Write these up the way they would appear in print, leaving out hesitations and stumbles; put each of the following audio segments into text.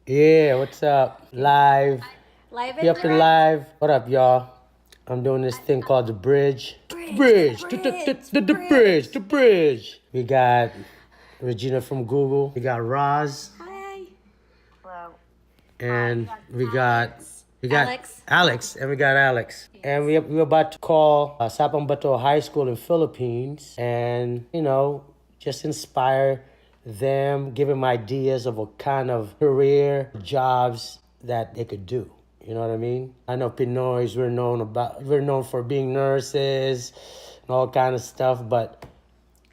Yeah, what's up? Live. Live We and up and direct. live. What up, y'all? I'm doing this thing called the bridge. The bridge. The bridge. We got Regina from Google. We got Roz. Hi. Hello. And we got Alex. Alex. And we got Alex. And we're about to call Sapang Bato High School in Philippines and, just inspire them, give them ideas of what kind of career jobs that they could do. You know what I mean? I know Pinoys, we're known for being nurses and all kind of stuff, but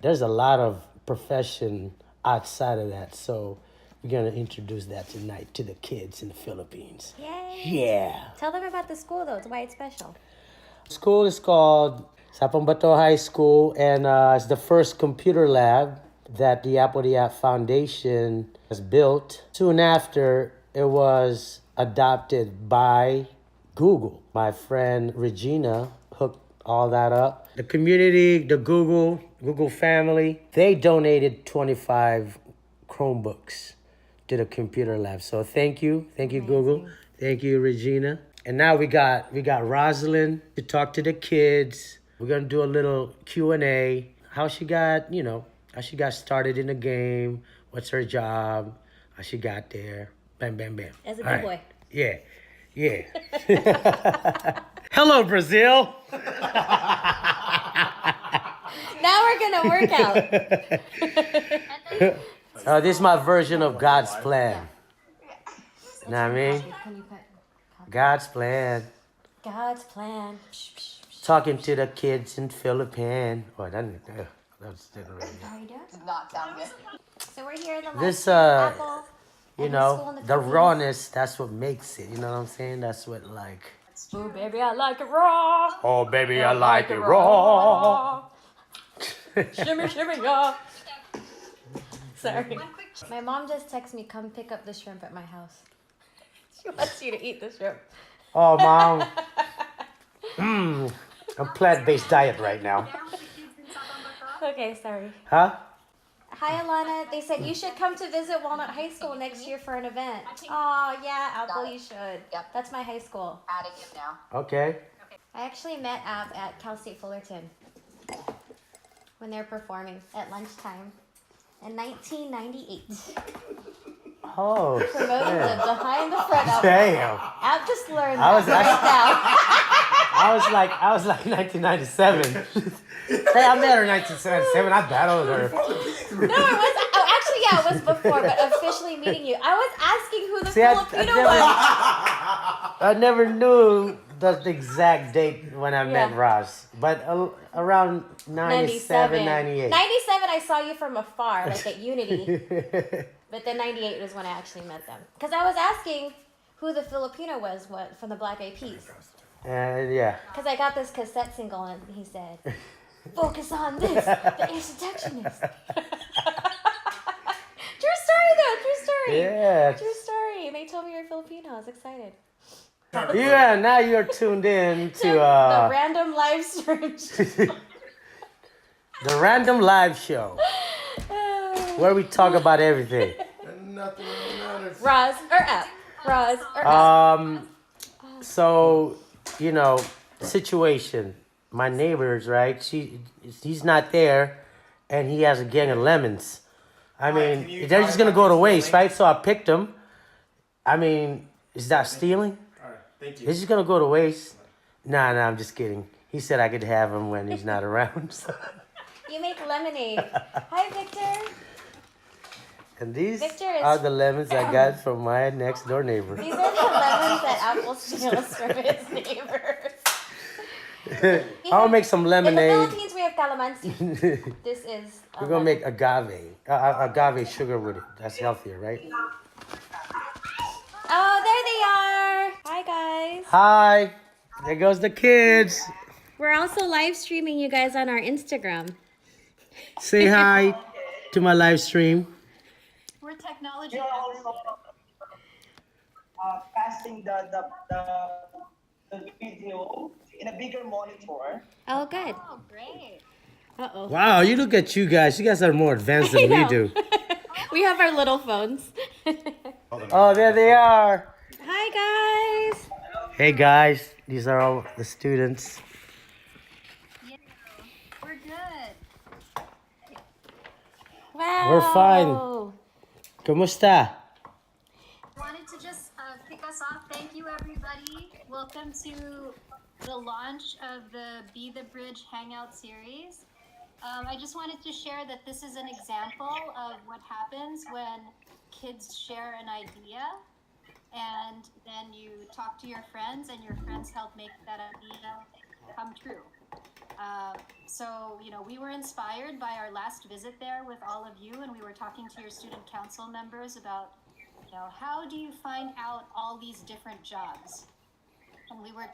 there's a lot of profession outside of that. So we're gonna introduce that tonight to the kids in the Philippines. Yay. Yeah. Tell them about the school, though. It's why it's special. School is called Sapang Bato High School, and it's the first computer lab that the Apodiat Foundation has built. Soon after, it was adopted by Google. My friend Regina hooked all that up. The community, the Google family, they donated 25 Chromebooks to the computer lab. So thank you Google, thank you Regina. And now we got Roslynn to talk to the kids. We're gonna do a little Q&A. How she got started in the game. What's her job? How she got there. Bam, bam, bam. As a All big boy. Yeah. Hello, Brazil. Now we're going to work out. This is my version of God's plan. You know what I mean? God's plan. God's plan. Talking to the kids in Philippines. Oh, that was How are you doing? Not sound good. So we're here in the This, Apple. you and the school know, in the the Philippines. rawness, that's what makes it. You know what I'm saying? That's what, like... Oh, baby, I like it raw. Oh, baby, I like it raw. Shimmy, shimmy, yeah. Sorry. My mom just texted me, come pick up the shrimp at my house. She wants you to eat the shrimp. Oh, Mom. I'm plant-based diet right now. Okay, sorry. Huh? Hi, Alana. They said you should come to visit Walnut High School next year for an event. Oh, yeah, Apple, you should. Yep. That's my high school. Adding it now. Okay. I actually met App at Cal State Fullerton when they were performing at lunchtime in 1998. Oh, Promoting the behind the front album. damn. App just learned I was that right I was like 1997. Hey, I met her in 1977. I battled her. now. No, it was. Oh, actually, yeah, it was before, but officially meeting you. I was asking who the Filipino was. I never knew the exact date when I met Yeah. Ross, but around 97, 98. 97, I saw you from afar, like at Unity. But then 98 was when I actually met them. Because I was asking who the Filipino was from the Black Eyed Peas. And yeah. Because I got this cassette single and he said, focus on this, the introductionist. True story though, true story. Yeah. True story. And they told me you're Filipino. I was excited. Yeah, now you're tuned in to the random live stream. the Random Live Show, where we talk about everything. Nothing really matters. Roz or App. Roz or App. So, situation. My neighbors, right? He's not there, and he has a gang of lemons. I mean, they're just gonna go to waste, right? So I picked them. I mean, is that stealing? All right, thank you. It's just gonna go to waste. Nah, I'm just kidding. He said I could have them when he's not around. So. You make lemonade. Hi, Victor. And these Victor is- are the lemons I got from my next door neighbor. These are the lemons that Apple steals from his neighbors. I'll make some In the lemonade. Philippines, we have calamansi. This is. We're gonna make agave sugar with it. That's healthier, right? Oh, there they are. Hi, guys. Hi, there goes the kids. We're also live streaming you guys on our Instagram. Say hi to my live stream. We're technology. You're also passing the video in a bigger monitor. Oh, good. Oh, great. Uh-oh. Wow, you look at you guys. You guys are more advanced than we do. We have our little phones. Oh, there they are. Hi guys. Hey guys, these are all the students. Yeah, we're good. Wow. We're fine. Kumusta? Wanted to just kick us off. Thank you, everybody. Welcome to the launch of the Be the Bridge Hangout series. I just wanted to share that this is an example of what happens when kids share an idea and then you talk to your friends and your friends help make that idea come true. So, we were inspired by our last visit there with all of you, and we were talking to your student council members about, how do you find out all these different jobs? And we were,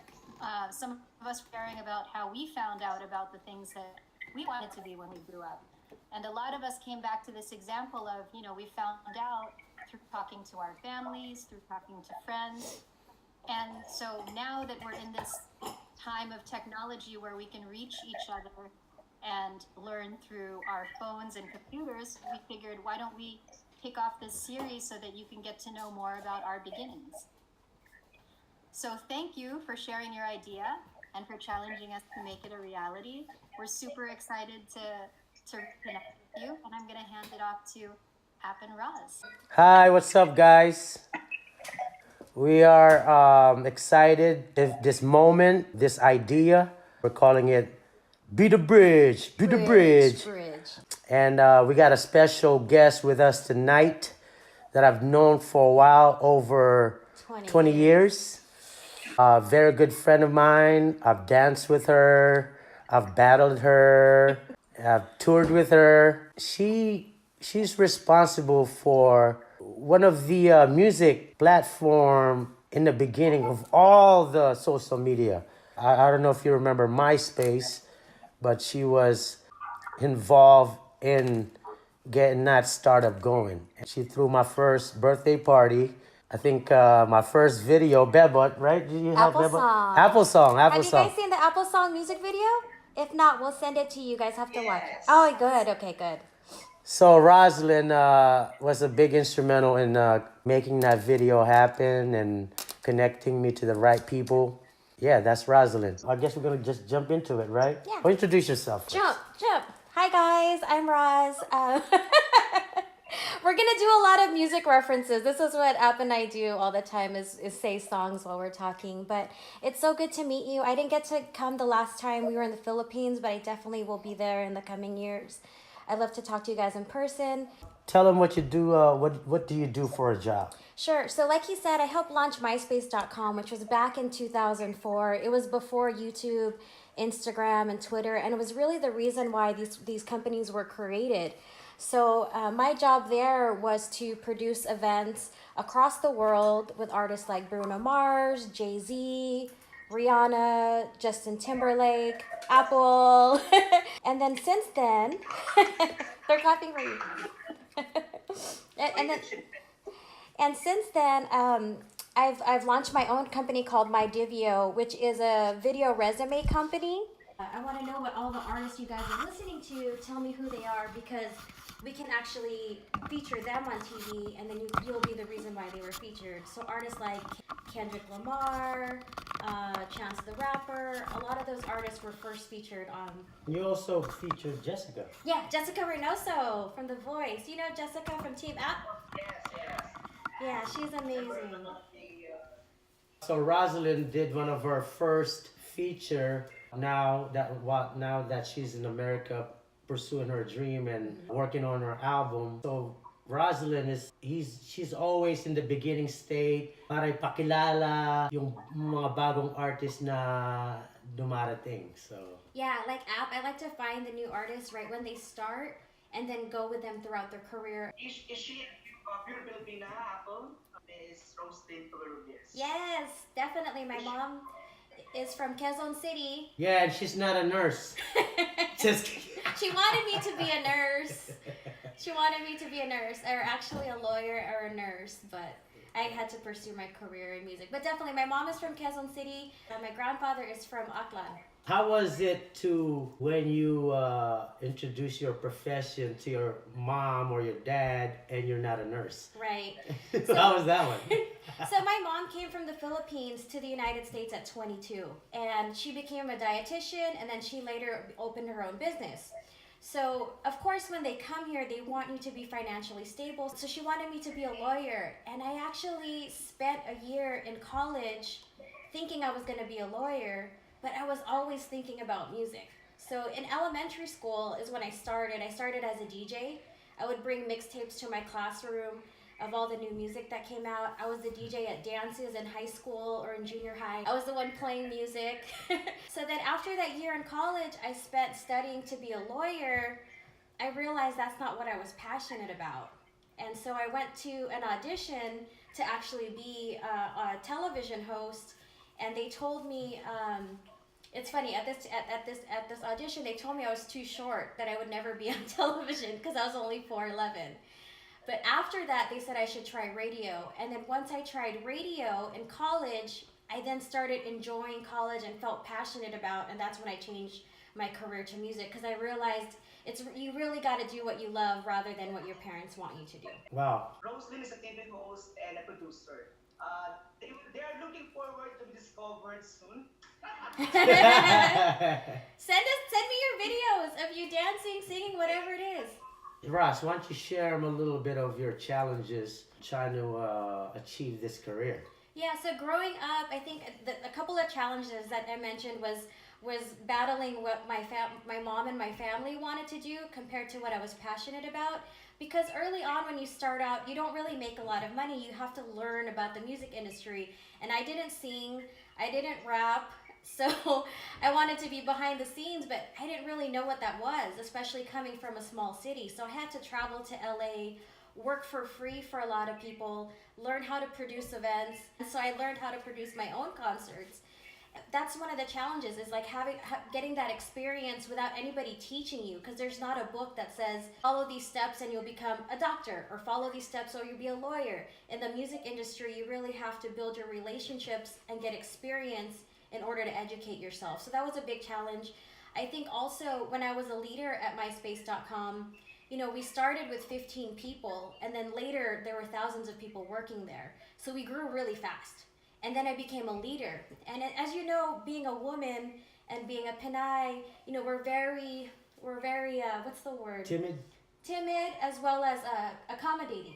some of us sharing about how we found out about the things that we wanted to be when we grew up. And a lot of us came back to this example of, we found out through talking to our families, through talking to friends. And so now that we're in this time of technology where we can reach each other and learn through our phones and computers, we figured, why don't we kick off this series so that you can get to know more about our beginnings. So thank you for sharing your idea and for challenging us to make it a reality. We're super excited to connect with you, and I'm going to hand it off to App and Roz. Hi, what's up, guys? We are excited if this moment, this idea. We're calling it Be the Bridge, Be the Bridge. And we got a special guest with us tonight that I've known for a while, over 20 years. Very good friend of mine. I've danced with her. I've battled her. I've toured with her. She's responsible for one of the music platform in the beginning of all the social media. I don't know if you remember MySpace, but she was involved in getting that startup going. And she threw my first birthday party. I think my first video, Bebot, right? Did you have Apple Bebot? Song. Apple Song. Have you guys seen the Apple Song music video? If not, we'll send it to you. You guys have to watch it. Oh, good. Okay, good. So Roslynn was a big instrumental in making that video happen and connecting me to the right people. Yeah, that's Roslynn. I guess we're gonna just jump into it, right? Yeah. Well, introduce yourself first. Jump. Hi guys, I'm Roz. We're gonna do a lot of music references. This is what App and I do all the time is say songs while we're talking. But it's so good to meet you. I didn't get to come the last time we were in the Philippines, but I definitely will be there in the coming years. I'd love to talk to you guys in person. Tell them what you do. What do you do for a job? Sure. So like he said, I helped launch MySpace.com, which was back in 2004. It was before YouTube, Instagram, and Twitter. And it was really the reason why these companies were created. So my job there was to produce events across the world with artists like Bruno Mars, Jay-Z, Rihanna, Justin Timberlake, Apple. And then since then, they're clapping for you. And since then, I've launched my own company called MyDivio, which is a video resume company. I want to know what all the artists you guys are listening to tell me who they are, because we can actually feature them on TV, and then you'll be the reason why they were featured. So artists like Kendrick Lamar, Chance the Rapper, a lot of those artists were first featured on. You also featured Jessica. Yeah, Jessica Reynoso from The Voice. You know Jessica from Team App? Yeah, she's amazing. So Rosalind did one of her first feature. Now that she's in America, pursuing her dream and working on her album. So Roslynn she's always in the beginning state para ipakilala yung mga bagong artists na dumarating. So yeah, like App, I like to find the new artists right when they start and then go with them throughout their career. Is she a pure Filipina, Apple? Miss Roslynn Cobarrubias. Yes, definitely. My mom is from Quezon City. yeah, and she's not a nurse. Just kidding. She wanted me to be a nurse. She wanted me to be a nurse, or actually a lawyer or a nurse, but I had to pursue my career in music. But definitely, my mom is from Quezon City. My grandfather is from Aklan. How was it to when you introduce your profession to your mom or your dad and you're not a nurse? Right. How was that one? So my mom came from the Philippines to the United States at 22, and she became a dietitian, and then she later opened her own business. So of course, when they come here, they want you to be financially stable. So she wanted me to be a lawyer, and I actually spent a year in college thinking I was going to be a lawyer, but I was always thinking about music. So in elementary school is when I started. I started as a DJ. I would bring mixtapes to my classroom of all the new music that came out. I was the DJ at dances in high school or in junior high. I was the one playing music. So then after that year in college I spent studying to be a lawyer, I realized that's not what I was passionate about. And so I went to an audition to actually be a television host, and they told me, it's funny, at this audition they told me I was too short, that I would never be on television because I was only 4'11". But after that, they said I should try radio. And then once I tried radio in college, I then started enjoying college and felt passionate about, and that's when I changed my career to music, because I realized you really got to do what you love rather than what your parents want you to do. Wow. Roslynn is a TV host and a producer. They are looking forward to be discovered soon. Send me your videos of you dancing, singing, whatever it is. Ross, why don't you share them a little bit of your challenges trying to achieve this career? Yeah, so growing up, I think a couple of challenges that I mentioned was battling what my mom and my family wanted to do compared to what I was passionate about. Because early on when you start out, you don't really make a lot of money. You have to learn about the music industry. And I didn't sing, I didn't rap, so I wanted to be behind the scenes, but I didn't really know what that was, especially coming from a small city. So I had to travel to LA, work for free for a lot of people, learn how to produce events. And so I learned how to produce my own concerts. That's one of the challenges, is like getting that experience without anybody teaching you, because there's not a book that says follow these steps and you'll become a doctor, or follow these steps or you'll be a lawyer. In the music industry, you really have to build your relationships and get experience in order to educate yourself. So that was a big challenge. I think also when I was a leader at myspace.com, we started with 15 people, and then later there were thousands of people working there. So we grew really fast. And then I became a leader. And as you know, being a woman and being a Pinay, we're very, what's the word? Timid, as well as accommodating.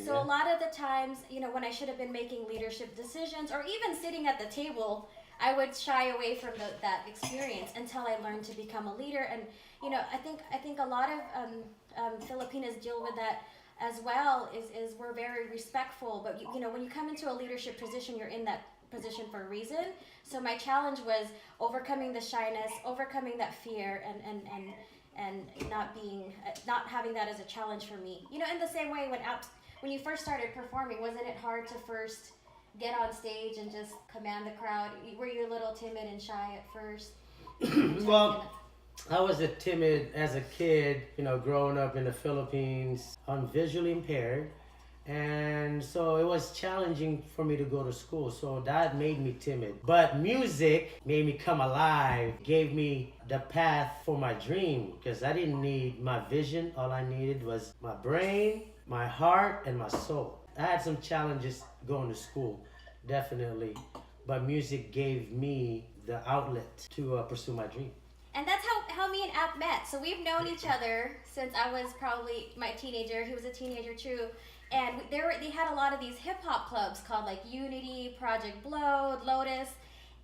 So yeah. A lot of the times, when I should have been making leadership decisions or even sitting at the table, I would shy away from that experience until I learned to become a leader. And I think a lot of Filipinas deal with that as well. Is we're very respectful, but when you come into a leadership position, you're in that position for a reason. So my challenge was overcoming the shyness, overcoming that fear, and not having that as a challenge for me. In the same way when you first started performing, wasn't it hard to first get on stage and just command the crowd? Were you a little timid and shy at first? Well, I was timid as a kid, growing up in the Philippines. I'm visually impaired, and so it was challenging for me to go to school. So that made me timid. But music made me come alive, gave me the path for my dream, because I didn't need my vision. All I needed was my brain, my heart, and my soul. I had some challenges going to school, definitely, but music gave me the outlet to pursue my dream. And that's how me and App met. So we've known each other since I was probably my teenager. He was a teenager too. And they had a lot of these hip hop clubs called like Unity, Project Blow, Lotus.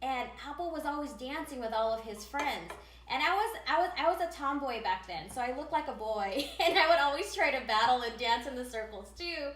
And Apple was always dancing with all of his friends. And I was a tomboy back then, so I looked like a boy. And I would always try to battle and dance in the circles too.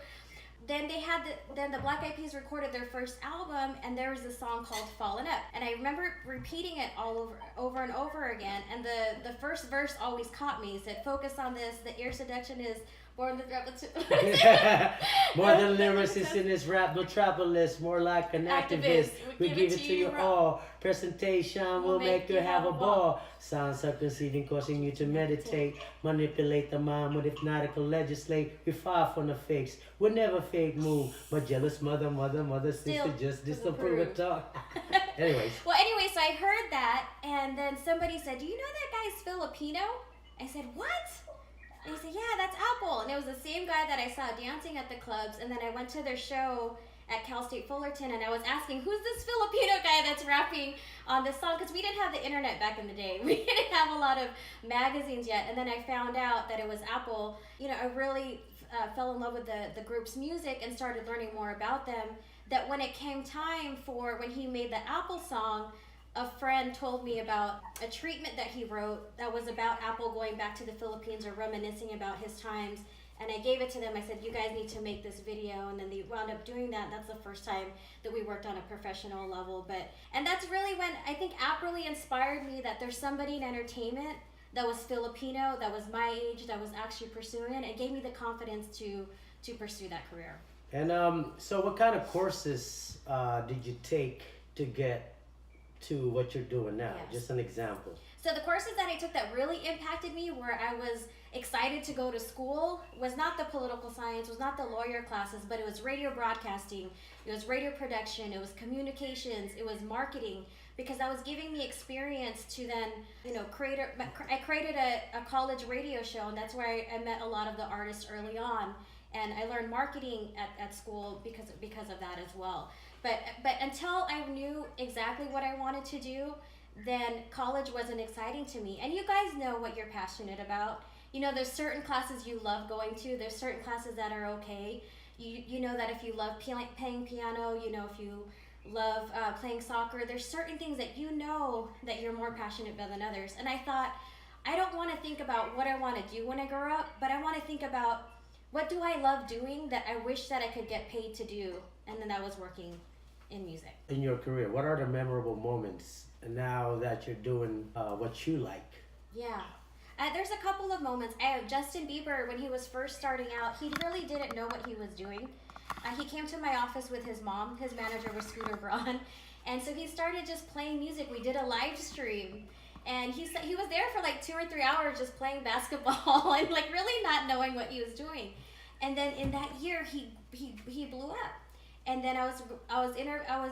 Then the Black Eyed Peas recorded their first album, and there was a song called Fallen Up. And I remember repeating it all over and over again. And the first verse always caught me. It said, focus on this, the ear seduction is More than the More than lyricist in this rap, no travelist, more like an activist. We give it to you all. Presentation will make you have a ball. Sounds are conceiving, causing you to meditate. Manipulate the mind with hypnotical legislate. We far from the fakes. We never fake move. But jealous mother, sister, just disapprove it talk. Anyways. Well, anyway, so I heard that, and then somebody said, "Do you know that guy's Filipino?" I said, "What?" And he said, "Yeah, that's Apple." And it was the same guy that I saw dancing at the clubs. And then I went to their show at Cal State Fullerton, and I was asking, who's this Filipino guy that's rapping on this song? Because we didn't have the internet back in the day. We didn't have a lot of magazines yet. And then I found out that it was Apple. You know, I really fell in love with the group's music and started learning more about them. That when it came time for when he made the Apple song, a friend told me about a treatment that he wrote that was about Apple going back to the Philippines or reminiscing about his times. And I gave it to them. I said, you guys need to make this video. And then they wound up doing that. That's the first time that we worked on a professional level. And that's really when I think App really inspired me that there's somebody in entertainment that was Filipino, that was my age, that was actually pursuing it. It gave me the confidence to pursue that career. And so what kind of courses did you take to get to what you're doing now? Yes. Just an example. So the courses that I took that really impacted me, where I was excited to go to school, was not the political science, was not the lawyer classes, but it was radio broadcasting, it was radio production, it was communications, it was marketing, because that was giving me experience to then, you know, I created a college radio show, and that's where I met a lot of the artists early on. And I learned marketing at school because of that as well. But until I knew exactly what I wanted to do, then college wasn't exciting to me. And you guys know what you're passionate about. You know, there's certain classes you love going to. There's certain classes that are okay. You know that if you love playing piano, you know, if you love playing soccer, there's certain things that you know that you're more passionate about than others. And I thought, I don't want to think about what I want to do when I grow up, but I want to think about what do I love doing that I wish that I could get paid to do. And then that was working in music. In your career, what are the memorable moments now that you're doing what you like? Yeah. There's a couple of moments. Justin Bieber, when he was first starting out, he really didn't know what he was doing. He came to my office with his mom. His manager was Scooter Braun. And so he started just playing music. We did a live stream. And he was there for like 2 or 3 hours just playing basketball and like really not knowing what he was doing. And then in that year, he blew up. And then I was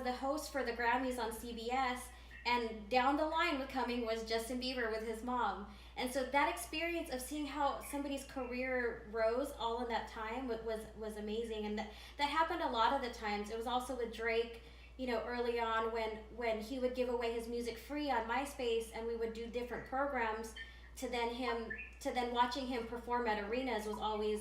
the host for the Grammys on CBS, and down the line coming was Justin Bieber with his mom. And so that experience of seeing how somebody's career rose all in that time was amazing. And that happened a lot of the times. It was also with Drake, you know, early on when he would give away his music free on MySpace, and we would do different programs, to then watching him perform at arenas was always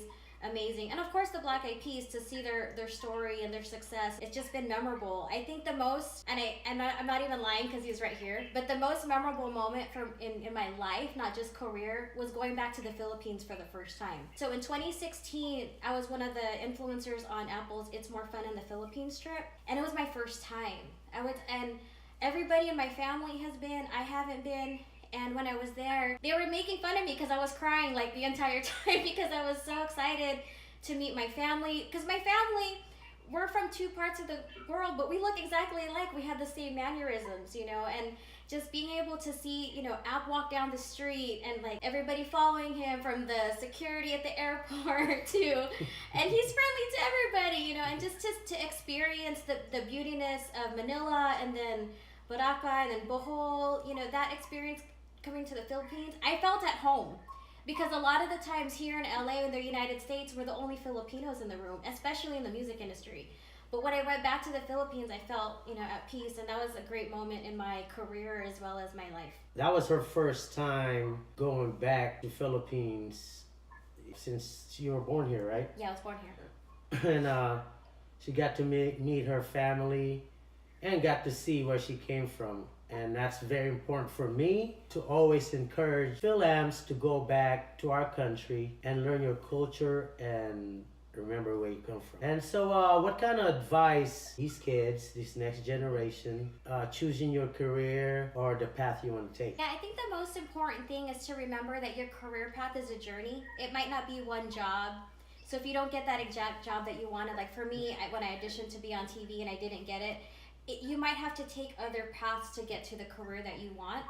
amazing. And of course the Black Eyed Peas, to see their story and their success, it's just been memorable. I think the most, and I'm not even lying because he's right here, but the most memorable moment in my life, not just career, was going back to the Philippines for the first time. So in 2016, I was one of the influencers on Apple's It's More Fun in the Philippines trip, and it was my first time. And everybody in my family has been, I haven't been. And when I was there, they were making fun of me because I was crying like the entire time because I was so excited to meet my family. Because my family, we're from 2 parts of the world, but we look exactly alike. We have the same mannerisms, you know, and just being able to see, you know, App walk down the street and like everybody following him, from the security at the airport to, and he's friendly to everybody, you know, and just to experience the beautiness of Manila and then Boracay and then Bohol, you know, that experience coming to the Philippines, I felt at home. Because a lot of the times here in LA and the United States, we're the only Filipinos in the room, especially in the music industry. But when I went back to the Philippines, I felt, you know, at peace, and that was a great moment in my career as well as my life. That was her first time going back to Philippines since you were born here, right? Yeah, I was born here. And she got to meet her family and got to see where she came from. And that's very important for me to always encourage Philams to go back to our country and learn your culture and remember where you come from. And so what kind of advice these kids, this next generation, choosing your career or the path you want to take? Yeah, I think the most important thing is to remember that your career path is a journey. It might not be one job. So if you don't get that exact job that you wanted, like for me, when I auditioned to be on TV and I didn't get it, you might have to take other paths to get to the career that you want.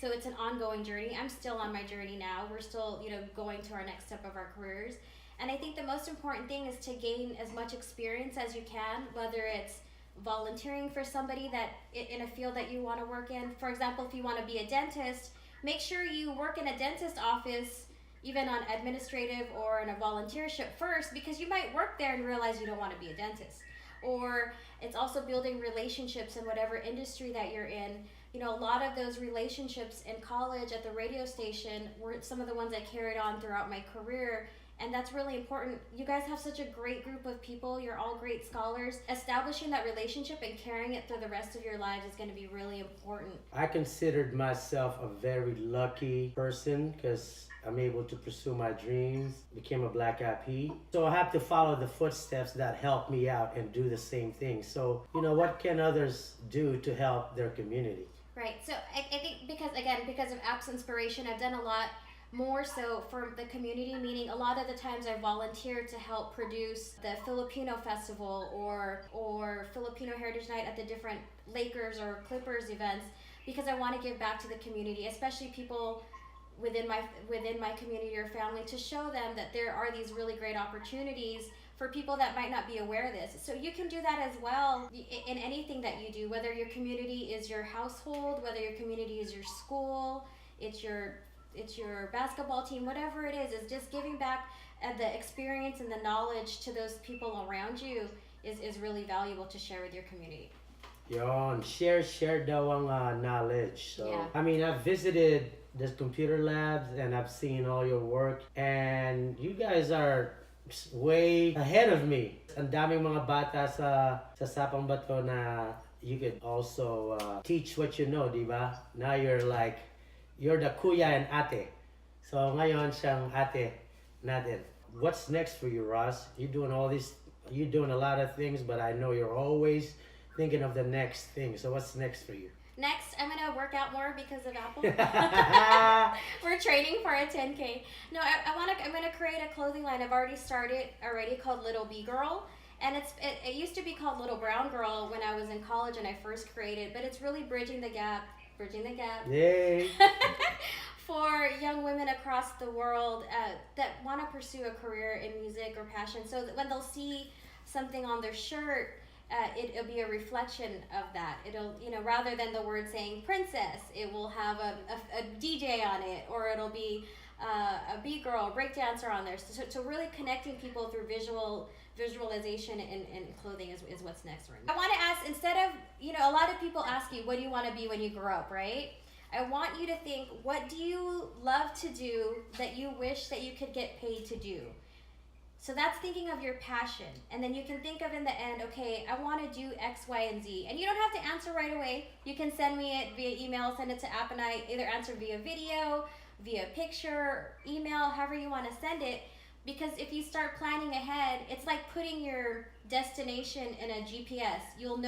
So it's an ongoing journey. I'm still on my journey now. We're still, going to our next step of our careers. And I think the most important thing is to gain as much experience as you can, whether it's volunteering for somebody that in a field that you want to work in. For example, if you want to be a dentist, make sure you work in a dentist office, even on administrative or in a volunteership first, because you might work there and realize you don't want to be a dentist. Or it's also building relationships in whatever industry that you're in. A lot of those relationships in college at the radio station were some of the ones I carried on throughout my career. And that's really important. You guys have such a great group of people. You're all great scholars. Establishing that relationship and carrying it through the rest of your lives is going to be really important. I considered myself a very lucky person because I'm able to pursue my dreams, became a Black IP. So I have to follow the footsteps that help me out and do the same thing. So, what can others do to help their community? Right. So I think because of App's inspiration, I've done a lot more so for the community, meaning a lot of the times I volunteer to help produce the Filipino festival or Filipino Heritage Night at the different Lakers or Clippers events, because I want to give back to the community, especially people within my community or family, to show them that there are these really great opportunities for people that might not be aware of this. So you can do that as well in anything that you do, whether your community is your household, whether your community is your school, it's your basketball team, whatever it is just giving back the experience and the knowledge to those people around you is really valuable to share with your community. Yon, share daw ang knowledge. So, Yeah. I mean, I've visited the computer labs and I've seen all your work, and you guys are way ahead of me. Ang daming mga bata sa Sapang Bato na you could also teach what you know, di ba? Now you're the kuya and ate. So ngayon siyang ate natin. What's next for you, Ross? You're doing a lot of things, but I know you're always thinking of the next thing. So what's next for you? Next, I'm gonna work out more because of Apple. We're training for a 10K. No, I'm gonna create a clothing line. I've already started called Little B Girl, and it used to be called Little Brown Girl when I was in college and I first created, but it's really bridging the gap. Yay! For young women across the world that want to pursue a career in music or passion, so that when they'll see something on their shirt, it'll be a reflection of that. It'll, rather than the word saying princess, it will have a DJ on it, or it'll be a B-girl, breakdancer on there. So really connecting people through visualization and clothing is what's next for me. I want to ask, instead of, a lot of people ask you, what do you want to be when you grow up, right? I want you to think, what do you love to do that you wish that you could get paid to do? So that's thinking of your passion. And then you can think of in the end, okay, I want to do X, Y, and Z. And you don't have to answer right away. You can send me it via email, send it to App, and I either answer via video, via picture, email, however you want to send it. Because if you start planning ahead, it's like putting your destination in a GPS. You'll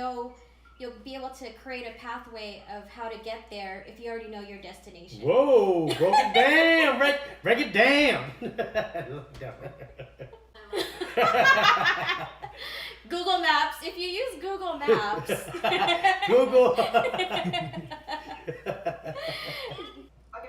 be able to create a pathway of how to get there if you already know your destination. Whoa, broke it down, break it down. Google Maps. If you use Google Maps. Google. Okay,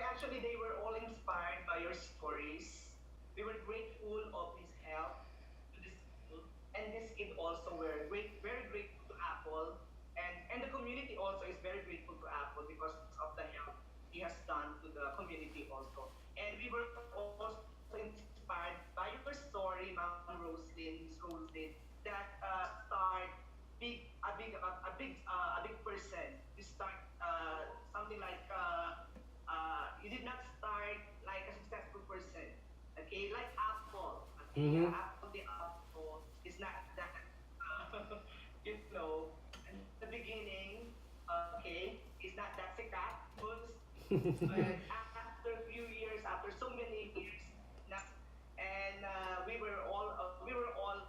actually, they were all inspired by your stories. We were grateful of his help to this school, and this kid also were very grateful to Apple, and the community also is very grateful to Apple because of the help he has done to the community also. And we were also inspired by your story, Ma'am Roslynn, that start a big person. You start something like you did not start like a successful person. Okay, like Apple. Okay, Mhm. The Apple is not that. In the beginning, okay, it's not that sikat, but after a few years, after so many years, and we were all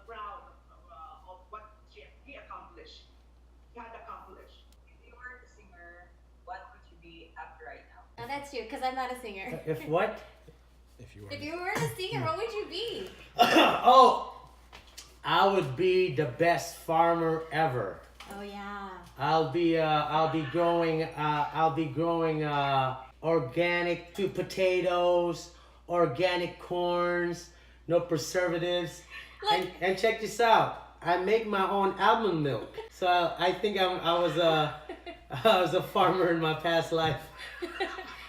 proud of what he accomplished. He had accomplished. If you were a singer, what would you be after right now? Now that's you, because I'm not a singer. If what? If you were. If you were a singer, what would you be? Oh, I would be the best farmer ever. Oh yeah. I'll be growing organic sweet potatoes, organic corns, no preservatives. And check this out. I make my own almond milk. So I think I was a farmer in my past life.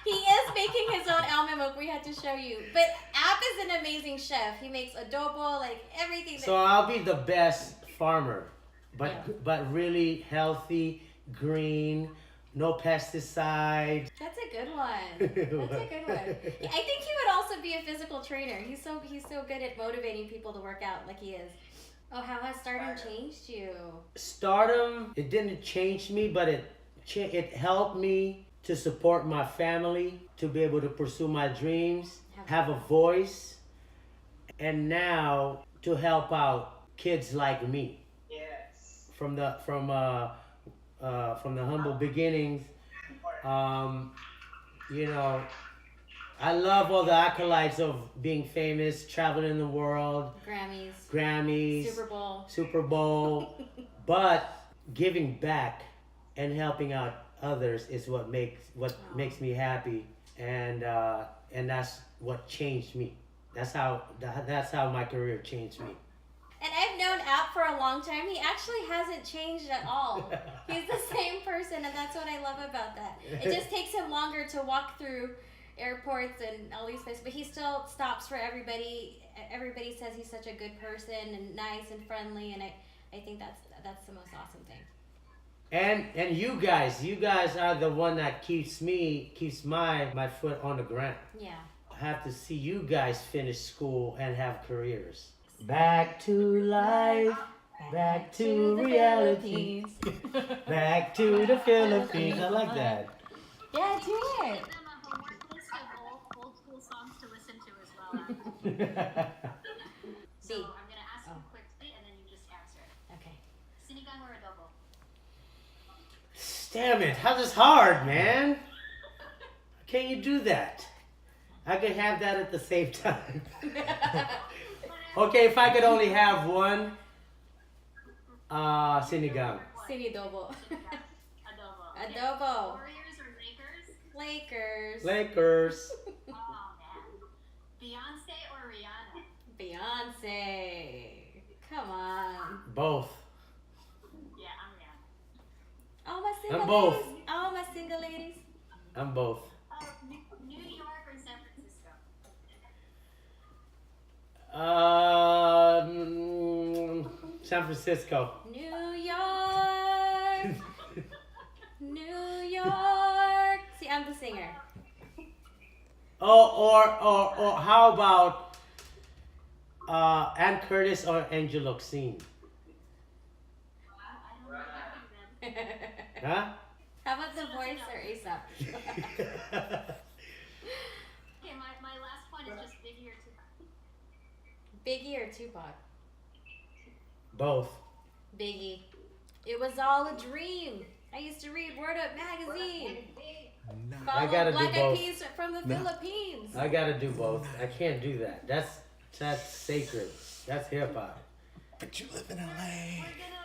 He is making his own almond milk. We had to show you. But App is an amazing chef. He makes adobo, like everything. So I'll be the best farmer, but really healthy, green, no pesticides. That's a good one. That's a good one. I think he would also be a physical trainer. He's so good at motivating people to work out like he is. Oh, how has stardom changed you? Stardom, it didn't change me, but it helped me to support my family, to be able to pursue my dreams, have a voice, and now to help out kids like me. Yes. From the humble beginnings, you know, I love all the acolytes of being famous, traveling the world, Grammys, Super Bowl, but giving back and helping out others is what makes me happy, and that's what changed me. That's how my career changed me. And I've known App for a long time. He actually hasn't changed at all. He's the same person, and that's what I love about that. It just takes him longer to walk through airports and all these places, but he still stops for everybody. Everybody says he's such a good person and nice and friendly, and I think that's the most awesome thing. And you guys are the one that keeps my foot on the ground. Yeah. I have to see you guys finish school and have careers. Back to life, back to reality, back to the Philippines. I like that. Yeah, do it. Give them a homework list of old school songs to listen to as well. So I'm gonna ask you quickly, and then you just answer it. Okay. Sinigang or adobo? Damn it, how's this hard, man? Can't you do that? I could have that at the same time. Okay, if I could only have one, sinigang. Sinidobo. Adobo. Adobo. Warriors or Lakers? Lakers. Oh man. Beyonce or Rihanna? Beyonce. Come on. Both. Yeah, I'm Rihanna. All my single I'm both. ladies. All my single ladies. I'm both. New York or San Francisco? San Francisco. New York. New York. See, I'm the singer. Oh, or how about Ann Curtis or Angel Oxine? I don't know them. Huh? How about The Voice or ASAP? Okay, my last one is just Biggie or Tupac. Biggie or Tupac? Both. Biggie. It was all a dream. I used to read Word Up magazine. I gotta do Black Eyed both. Peas from the Philippines. I gotta do both. I can't do that. That's sacred. That's hip hop. But you live in LA. We're gonna